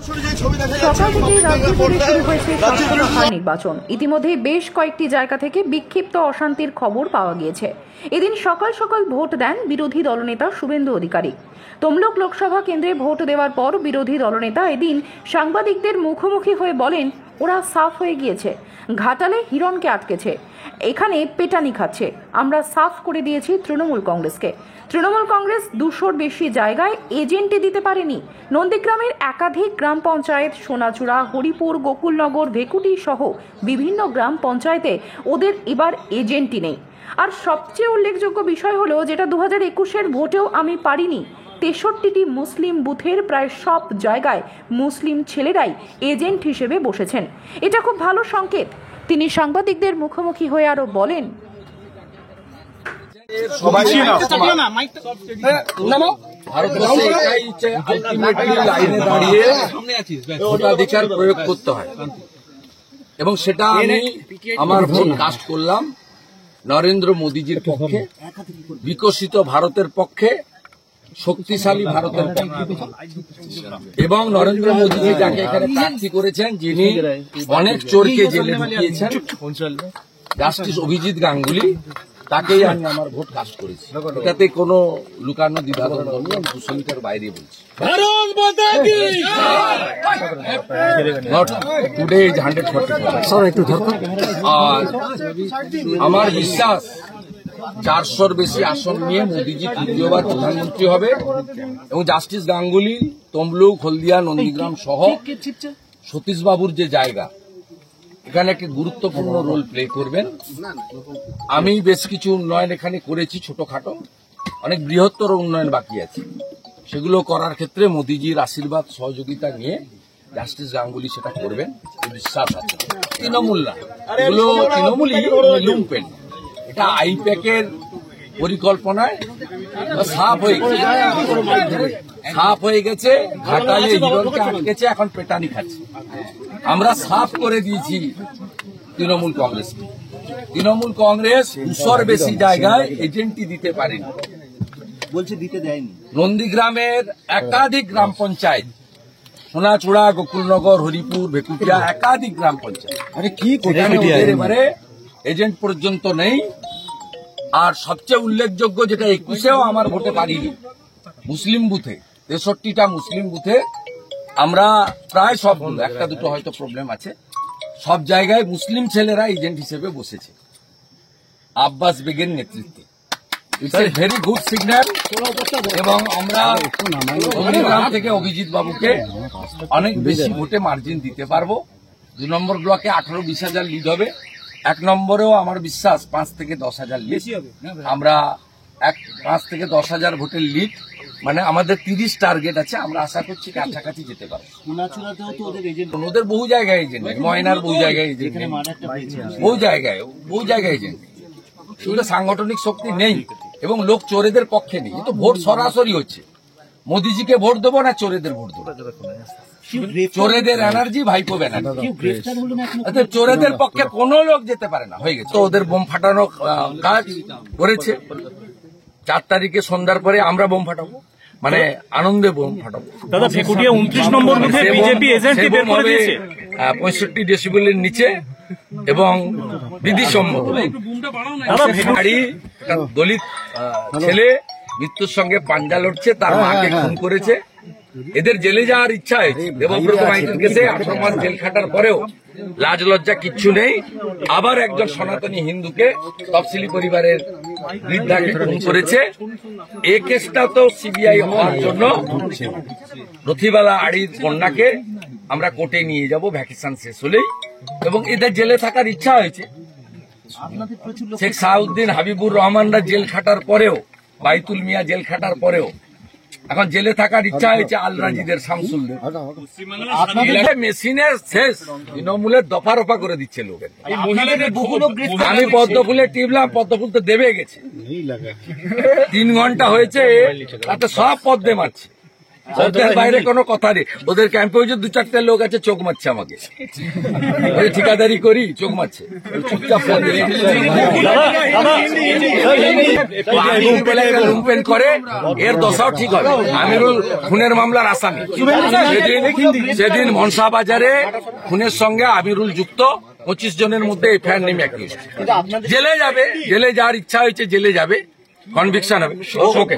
সকাল থেকেই রাজ্য জুড়ে শুরু হয়েছে স্বাস্থ্যসভার নির্বাচন। ইতিমধ্যেই বেশ কয়েকটি জায়গা থেকে বিক্ষিপ্ত অশান্তির খবর পাওয়া গিয়েছে। এদিন সকাল সকাল ভোট দেন বিরোধী দলনেতা শুভেন্দু অধিকারী। তমলুক লোকসভা কেন্দ্রে ভোট দেওয়ার পর বিরোধী দলনেতা এদিন সাংবাদিকদের মুখোমুখি হয়ে বলেন, ওরা সাফ হয়ে গিয়েছে, ঘাটালে হিরণকে আটকেছে, এখানে পেটানি খাচ্ছে, আমরা সাফ করে দিয়েছি তৃণমূল কংগ্রেসকে। তৃণমূল কংগ্রেস 200-র বেশি জায়গায় এজেন্টই দিতে পারেনি। নন্দীগ্রামের একাধিক গ্রাম পঞ্চায়েত, সোনাচূড়া, হরিপুর, গোকুলনগর, ভেকুটি সহ বিভিন্ন গ্রাম পঞ্চায়েতে ওদের এবার এজেন্টই নেই। আর সবচেয়ে উল্লেখযোগ্য বিষয় হলো, যেটা 2021-এর ভোটেও আমি পারিনি, 63টি মুসলিম বুথের প্রায় সব জায়গায় মুসলিম ছেলেরাই এজেন্ট হিসেবে বসেছেন। এটা খুব ভালো সংকেত। তিনি সাংবাদিকদের মুখোমুখি হয়ে আরো বলেন, ভারতবর্ষে এটাই আলটিমেটলি লাইনে দাঁড়িয়ে ভোটাধিকার প্রয়োগ করতে হয়, এবং সেটা আমি আমার ভোট কাস্ট করলাম নরেন্দ্র মোদীজির পক্ষে, বিকশিত ভারতের পক্ষে, শক্তিশালী ভারতের পক্ষে। এবং নরেন্দ্র মোদীজি যাকে এখানে প্রার্থী করেছেন, যিনি অনেক চোরকে জেলে ঢুকিয়েছেন, জাস্টিস অভিজিৎ গাঙ্গুলি, তাকেই আমি আমার ভোট কাস্ট করেছি। এটাতে কোনো লুকানো দ্বিধাদ্বন্দ্ব নেই, আমি 200 মিটার বাইরে বলছি। Today is 140। আর আমার বিশ্বাস 400-র বেশি আসন নিয়ে মোদীজি তৃতীয়বার প্রধানমন্ত্রী হবে, এবং জাস্টিস গাঙ্গুলি তমলুক, হলদিয়া, নন্দীগ্রাম সহ সতীশবাবুর যে জায়গা, এখানে একটি গুরুত্বপূর্ণ রোল প্লে করবেন। আমি বেশ কিছু উন্নয়ন এখানে করেছি, ছোটখাটো, অনেক বৃহত্তর উন্নয়ন বাকি আছে। সেগুলো করার ক্ষেত্রে মোদীজির আশীর্বাদ সহযোগিতা নিয়ে জাস্টিস গাঙ্গুলি সেটা করবেন, বিশ্বাস আছে। তৃণমূল না, এগুলো তৃণমূলই লুম্পেন। এটা আইপ্যাকের পরিকল্পনায় সাফ হয়ে গেছে, ঘাটালে হিরণকে আটকেছে, এখন পেটানি খাচ্ছে। আমরা সাফ করে দিয়েছি তৃণমূল কংগ্রেসকে। তৃণমূল কংগ্রেস 200-র বেশি জায়গায় এজেন্টই দিতে পারেনি, বলছে দিতে দেয়নি। নন্দীগ্রামের একাধিক গ্রাম পঞ্চায়েত, সোনাচূড়া, গোকুলনগর, হরিপুর, ভেকুটিয়া, একাধিক গ্রাম পঞ্চায়েত, এবারে এজেন্ট পর্যন্ত নেই। আর সবচেয়ে উল্লেখযোগ্য, যেটা 21-এও আমার ভোটে পারিনি, মুসলিম বুথে, 63টা মুসলিম বুথে আমরা প্রায় সব, একটা দুটো হয়তো প্রবলেম আছে, সব জায়গায় মুসলিম ছেলেরা এজেন্ট হিসেবে বসেছে আব্বাস বেগের নেতৃত্বে। It's a very good signal. এবং আমরা নন্দীগ্রাম থেকে অভিজিৎ বাবুকে অনেক বেশি ভোটে মার্জিন দিতে পারবো। 2 নম্বর ব্লকে 18-20 হাজার লিড হবে। 1 নম্বরেও আমার বিশ্বাস 5 থেকে 10 হাজার লিড হবে। আমরা 5 থেকে 10 হাজার ভোটের লিড, মানে আমাদের 30 টার্গেট আছে। আমরা আশা করছি কাছাকাছি যেতে পারবো। ওদের বহু জায়গায় এজেন্ট, ময়নার বহু জায়গায় এজেন্ট, বহু জায়গায় এজেন্ট। শুধু সাংগঠনিক শক্তি নেই, এবং লোক চোরেদের পক্ষে নেই। তো ভোট সরাসরি হচ্ছে, মোদিজিকে ভোট দেবো না চোরেদের ভোট দেবো। চোরেদের এনার্জি ভাইপো ব্যানার্জি, চোরেদের পক্ষে কোনো লোক যেতে পারে না, হয়ে গেছে। তো ওদের বোম ফাটানো কাজ করেছে। 4 তারিখে সন্ধ্যার পরে আমরা বোম ফাটাবো, মানে আনন্দে বোম ফাটাবো। দাদা, ভেকুটিয়া 29 নম্বর বুথে বিজেপি এজেন্ট বের করে দিয়েছে 65 ডেসিবেলের নিচে এবং বিধিসম্মত। দলিত ছেলে মৃত্যুর সঙ্গে পাঞ্জা লড়ছে, তার মাকে খুন করেছে। এদের জেলে যাওয়ার ইচ্ছা হয়েছে। দেবব্রত মাইতির কেসে 18 মাস জেল খাটার পরেও লাজ লজ্জা কিচ্ছু নেই। আবার একজন সনাতনী হিন্দুকে, তফসিলি পরিবারের বৃদ্ধাকে খুন করেছে। এই কেসটা তো সিবিআই হওয়ার জন্য রথিবালা আড়ির কন্যাকে আমরা কোর্টে নিয়ে যাব ভ্যাকেশন শেষ হলেই, এবং এদের জেলে থাকার ইচ্ছা হয়েছে। শেখ সাউদ্দিন, হাবিবুর রহমানরা জেল খাটার পরেও, বাইতুল মিয়া জেল খাটার পরেও এখন জেলে থাকার ইচ্ছা হয়েছে আল রাজিদের, শামসুলদের। মেশিনের শেষ, তৃণমূলের দফা রফা করে দিচ্ছে লোকের। আমি পদ্ম ফুলে টিপলাম, পদ্ম ফুল তো দেবে গেছে। 3 ঘন্টা হয়েছে, তাতে সব পদ্মে মারছে। ওদের বাইরে কোনো কথা নেই। ওদের ক্যাম্পে ওই যে 2-4টে লোক আছে চোখ মারছে আমাকে, ওই ঠিকাদারি করি চোখ মারছে, চুপচাপ ফোন দিয়ে। আমি লুম্পেন করে এর দশাও ঠিক হবে। আমিরুল খুনের মামলার আসামি, সেদিন মনসা বাজারে খুনের সঙ্গে আমিরুল যুক্ত। 25 জনের মধ্যে এফআইআর নেমে অ্যাকিউজ, জেলে যাবে, জেলে যাওয়ার ইচ্ছা হয়েছে জেলে যাবে, কনভিকশন হবে। ওকে